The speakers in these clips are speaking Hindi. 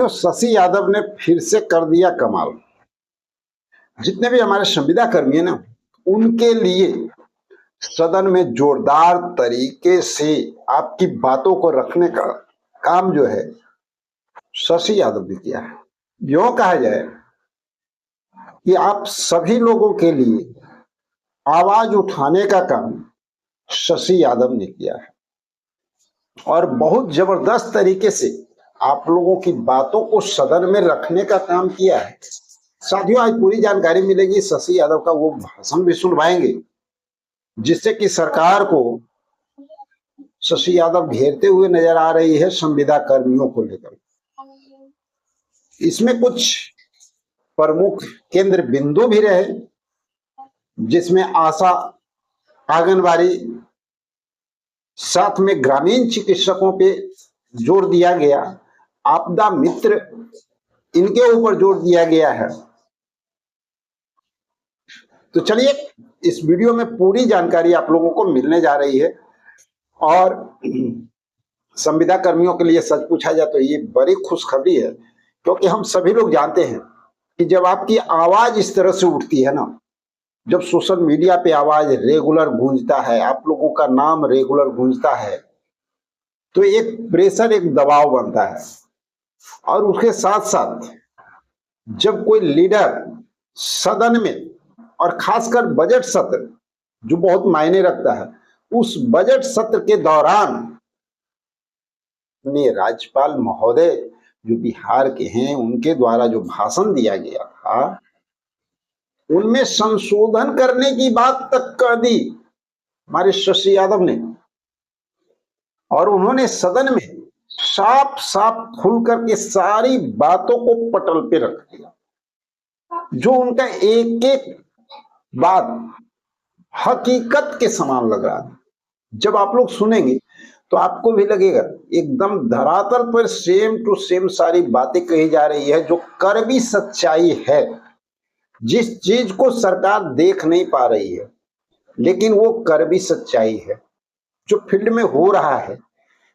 तो शशि यादव ने फिर से कर दिया कमाल। जितने भी हमारे संविदा कर्मी है ना, उनके लिए सदन में जोरदार तरीके से आपकी बातों को रखने का काम जो है शशि यादव ने किया है। यूं कहा जाए कि आप सभी लोगों के लिए आवाज उठाने का काम शशि यादव ने किया है और बहुत जबरदस्त तरीके से आप लोगों की बातों को सदन में रखने का काम किया है। साथियों, आज पूरी जानकारी मिलेगी, शशि यादव का वो भाषण भी सुनवाएंगे जिससे कि सरकार को शशि यादव घेरते हुए नजर आ रही है संविदा कर्मियों को लेकर। इसमें कुछ प्रमुख केंद्र बिंदु भी रहे जिसमें आशा, आंगनबाड़ी, साथ में ग्रामीण चिकित्सकों पे जोर दिया गया, आपदा मित्र, इनके ऊपर जोर दिया गया है। तो चलिए, इस वीडियो में पूरी जानकारी आप लोगों को मिलने जा रही है और संविदा कर्मियों के लिए सच पूछा जाए तो ये बड़ी खुशखबरी है, क्योंकि हम सभी लोग जानते हैं कि जब आपकी आवाज इस तरह से उठती है ना, जब सोशल मीडिया पे आवाज रेगुलर गूंजता है, आप लोगों का नाम रेगुलर गूंजता है, तो एक प्रेशर, एक दबाव बनता है। और उसके साथ साथ जब कोई लीडर सदन में, और खासकर बजट सत्र जो बहुत मायने रखता है, उस बजट सत्र के दौरान राज्यपाल महोदय जो बिहार के हैं, उनके द्वारा जो भाषण दिया गया था, उनमें संशोधन करने की बात तक कह दी हमारे शशि यादव ने। और उन्होंने सदन में साफ साफ खुल करके सारी बातों को पटल पे रख दिया, जो उनका एक एक बात हकीकत के समान लग रहा था। जब आप लोग सुनेंगे तो आपको भी लगेगा एकदम धरातल पर सेम टू सेम सारी बातें कही जा रही है, जो कड़वी सच्चाई है। जिस चीज को सरकार देख नहीं पा रही है, लेकिन वो कड़वी सच्चाई है। जो फील्ड में हो रहा है,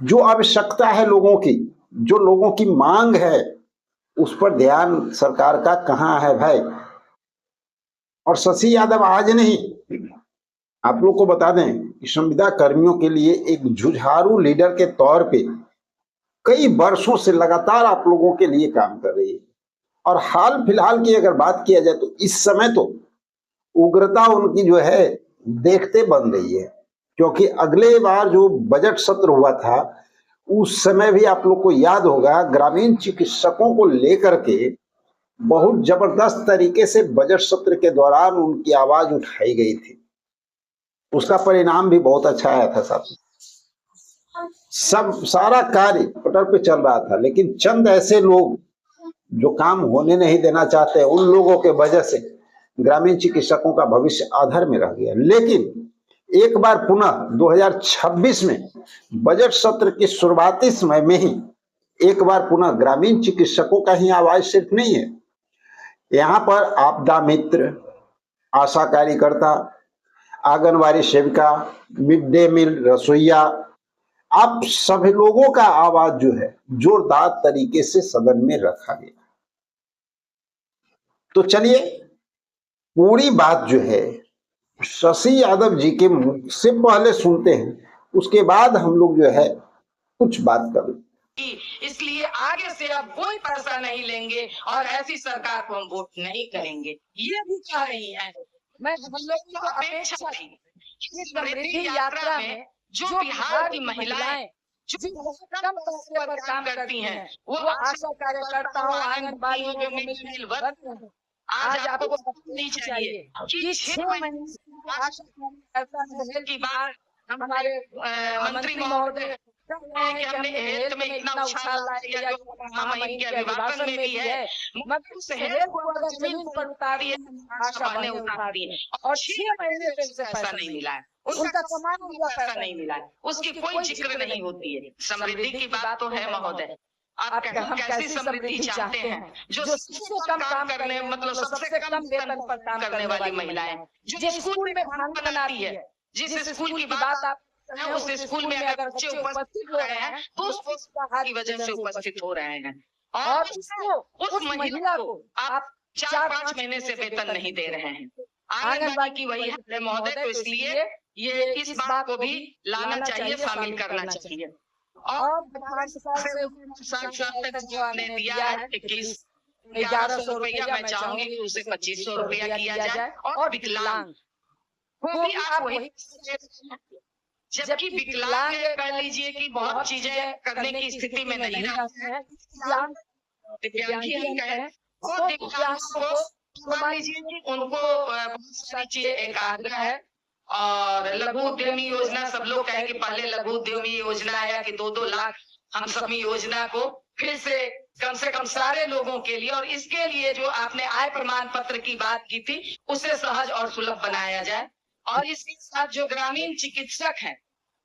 जो आवश्यकता है लोगों की, जो लोगों की मांग है, उस पर ध्यान सरकार का कहां है भाई। और शशि यादव आज नहीं, आप लोग को बता दें कि संविदा कर्मियों के लिए एक जुझारू लीडर के तौर पे कई वर्षों से लगातार आप लोगों के लिए काम कर रही है। और हाल फिलहाल की अगर बात किया जाए तो इस समय तो उग्रता उनकी जो है देखते बन रही है, क्योंकि अगले बार जो बजट सत्र हुआ था उस समय भी आप लोग को याद होगा, ग्रामीण चिकित्सकों को लेकर के बहुत जबरदस्त तरीके से बजट सत्र के दौरान उनकी आवाज उठाई गई थी। उसका परिणाम भी बहुत अच्छा आया था साहब। सब सारा कार्य पटल पे चल रहा था, लेकिन चंद ऐसे लोग जो काम होने नहीं देना चाहते, उन लोगों के वजह से ग्रामीण चिकित्सकों का भविष्य आधर में रह गया। लेकिन एक बार पुनः 2026 में बजट सत्र के शुरुआती समय में ही एक बार पुनः ग्रामीण चिकित्सकों का ही आवाज सिर्फ नहीं है, यहाँ पर आपदा मित्र, आशा कार्यकर्ता, आंगनबाड़ी सेविका, मिड डे मील रसोईया, आप सभी लोगों का आवाज जो है जोरदार तरीके से सदन में रखा गया। तो चलिए, पूरी बात जो है शशि यादव जी के मुंह से पहले सुनते हैं, उसके बाद हम लोग जो है कुछ बात करें। इसलिए आगे से अब कोई पैसा नहीं लेंगे और ऐसी सरकार को हम वोट नहीं करेंगे, ये भी कह रही है। मैं हम लोग को अपेक्षा थी कि समृद्धि यात्रा में जो बिहार की महिलाएं जो कम पैसे पर काम करती हैं, वो आशा कार्यकर्ता हो, आंगनबाड़ी हो, मिल वर्ग, आज आपको नहीं चाहिए कि 6 महीने आशा कार्यकर्ता की बात हमारे मंत्री महोदय कि हमने हेल्थ में इतना उछाल लाया जो महामहिम के अभिभाषण में भी है, मगर उस हेल्थ को अगर जमीन पर उतार दिए, आशा बहने उतार दी और 6 महीने से पैसा नहीं मिला है, उनका कमाया हुआ पैसा नहीं मिला है, उसकी कोई जिक्र नहीं होती है। समृद्धि की बात तो है महोदय, आप हम कैसी समृद्धि चाहते हैं जो सबसे कम काम करने, मतलब सबसे कम वेतन पर काम करने वाली महिलाएं, जो स्कूल में खाना बनाती है, जिस स्कूल की बात आप उस स्कूल में अगर बच्चे उपस्थित हो रहे हैं तो उस की वजह से उपस्थित हो रहे हैं। और उसको उस महिला को आप 4-5 महीने से वेतन नहीं दे रहे हैं। आंगनबाड़ी की वही हाल है महोदय, तो इसलिए ये इस बात को भी लाना चाहिए, शामिल करना चाहिए। और 5 साल से 60 साल तक जो आपने दिया है 1100 रुपया, मैं चाहूंगी कि उसे 2500 रुपया किया जाए। और विकलांग वो भी आप वही, जबकि विकलांग कह लीजिए कि बहुत चीजें करने की स्थिति में नहीं रहते हैं, दिव्यांग है, वो दिव्यांगों को मान लीजिए कि उनको बहुत सारी चीजें एक आग्रह है। और लघु उद्यमी योजना, सब लोग कहे कि पहले लघु उद्यमी योजना आया कि 2-2 लाख हम सभी योजना को फिर से कम सारे लोगों के लिए, और इसके लिए जो आपने आय प्रमाण पत्र की बात की थी उसे सहज और सुलभ बनाया जाए। और इसके साथ जो ग्रामीण चिकित्सक हैं,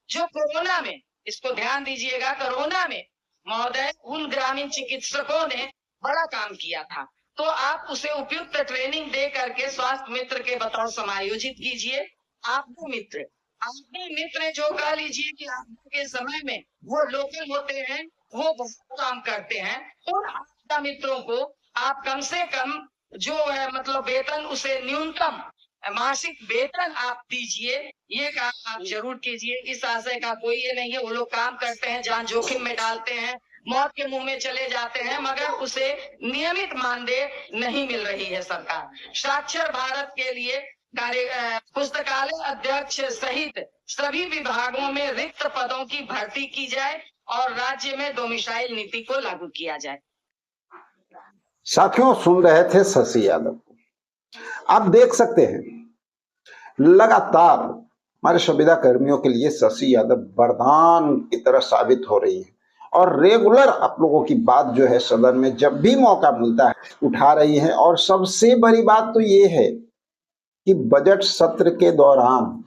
जो कोरोना में, इसको ध्यान दीजिएगा, कोरोना में महोदय उन ग्रामीण चिकित्सकों ने बड़ा काम किया था, तो आप उसे उपयुक्त ट्रेनिंग दे करके स्वास्थ्य मित्र के बतौर समायोजित कीजिए। आपदा मित्र जो कह लीजिए कि आपदा के समय में वो लोकल होते हैं, वो बहुत काम करते हैं, उन आपदा मित्रों को आप कम से कम जो है मतलब वेतन, उसे न्यूनतम मासिक वेतन आप दीजिए, ये काम आप जरूर कीजिए। इस आशय का कोई ये नहीं है, वो लोग काम करते हैं, जान जोखिम में डालते हैं, मौत के मुंह में चले जाते हैं, मगर उसे नियमित मानदेय नहीं मिल रही है सरकार। साक्षर भारत के लिए पुस्तकालय अध्यक्ष सहित सभी विभागों में रिक्त पदों की भर्ती की जाए और राज्य में डोमिसाइल नीति को लागू किया जाए। साथियों, सुन रहे थे शशि यादव। आप देख सकते हैं लगातार हमारे संविदा कर्मियों के लिए शशि यादव वरदान की तरह साबित हो रही है, और रेगुलर आप लोगों की बात जो है सदन में जब भी मौका मिलता है उठा रही है। और सबसे बड़ी बात तो ये है कि बजट सत्र के दौरान,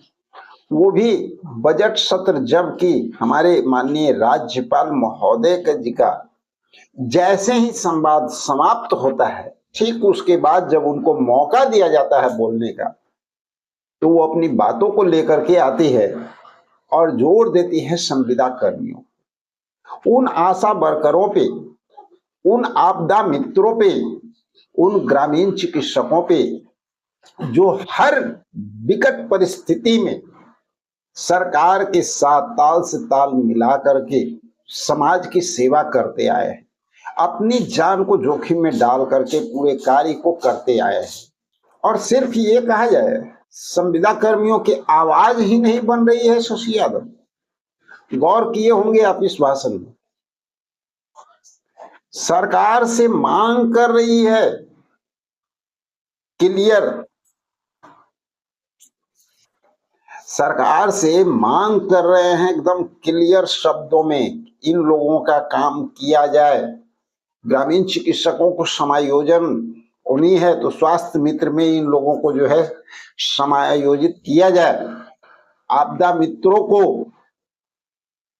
वो भी बजट सत्र जबकि हमारे माननीय राज्यपाल महोदय जी का जैसे ही संवाद समाप्त होता है, ठीक उसके बाद जब उनको मौका दिया जाता है बोलने का, तो वो अपनी बातों को लेकर के आती है और जोर देती है संविदा कर्मियों, उन आशा वर्करों पे, उन आपदा मित्रों पे, उन ग्रामीण चिकित्सकों पे जो हर विकट परिस्थिति में सरकार के साथ ताल से ताल मिला करके समाज की सेवा करते आए हैं, अपनी जान को जोखिम में डाल करके पूरे कार्य को करते आए हैं। और सिर्फ ये कहा जाए, संविदा कर्मियों की आवाज ही नहीं बन रही है शशि यादव। गौर किए होंगे आप इस भाषण में, सरकार से मांग कर रही है क्लियर, सरकार से मांग कर रहे हैं एकदम क्लियर शब्दों में, इन लोगों का काम किया जाए। ग्रामीण चिकित्सकों को समायोजन होनी है तो स्वास्थ्य मित्र में इन लोगों को जो है समायोजित किया जाए। आपदा मित्रों को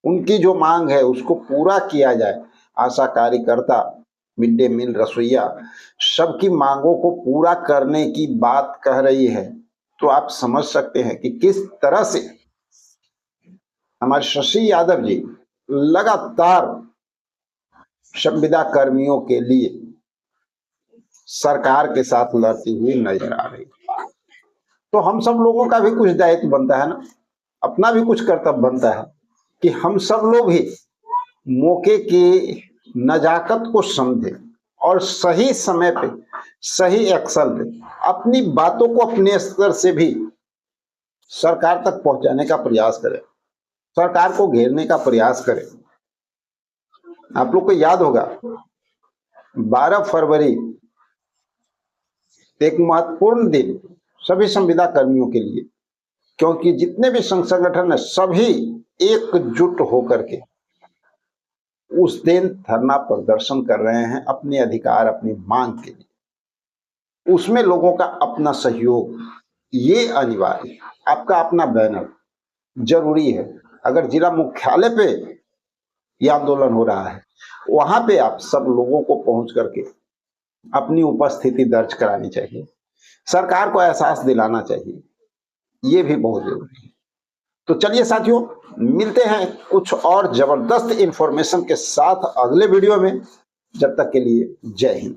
उनकी जो मांग है उसको पूरा किया जाए। आशा कार्यकर्ता, मिड डे मील रसोईया, सबकी मांगों को पूरा करने की बात कह रही है। तो आप समझ सकते हैं कि किस तरह से हमारे शशि यादव जी लगातार संविदा कर्मियों के लिए सरकार के साथ लड़ती हुई नजर आ रही। तो हम सब लोगों का भी कुछ दायित्व बनता है ना, अपना भी कुछ कर्तव्य बनता है कि हम सब लोग भी मौके की नजाकत को समझें और सही समय पे सही एक्शन लें, अपनी बातों को अपने स्तर से भी सरकार तक पहुंचाने का प्रयास करें, सरकार को घेरने का प्रयास करें। आप लोग को याद होगा 12 फरवरी एक महत्वपूर्ण दिन सभी संविदा कर्मियों के लिए, क्योंकि जितने भी संघ संगठन है सभी एकजुट होकर के उस दिन धरना प्रदर्शन कर रहे हैं अपने अधिकार, अपनी मांग के लिए। उसमें लोगों का अपना सहयोग ये अनिवार्य है, आपका अपना बैनर जरूरी है। अगर जिला मुख्यालय पे यह आंदोलन हो रहा है, वहां पे आप सब लोगों को पहुंच करके अपनी उपस्थिति दर्ज करानी चाहिए, सरकार को एहसास दिलाना चाहिए, ये भी बहुत जरूरी है। तो चलिए साथियों, मिलते हैं कुछ और जबरदस्त इंफॉर्मेशन के साथ अगले वीडियो में। जब तक के लिए जय हिंद।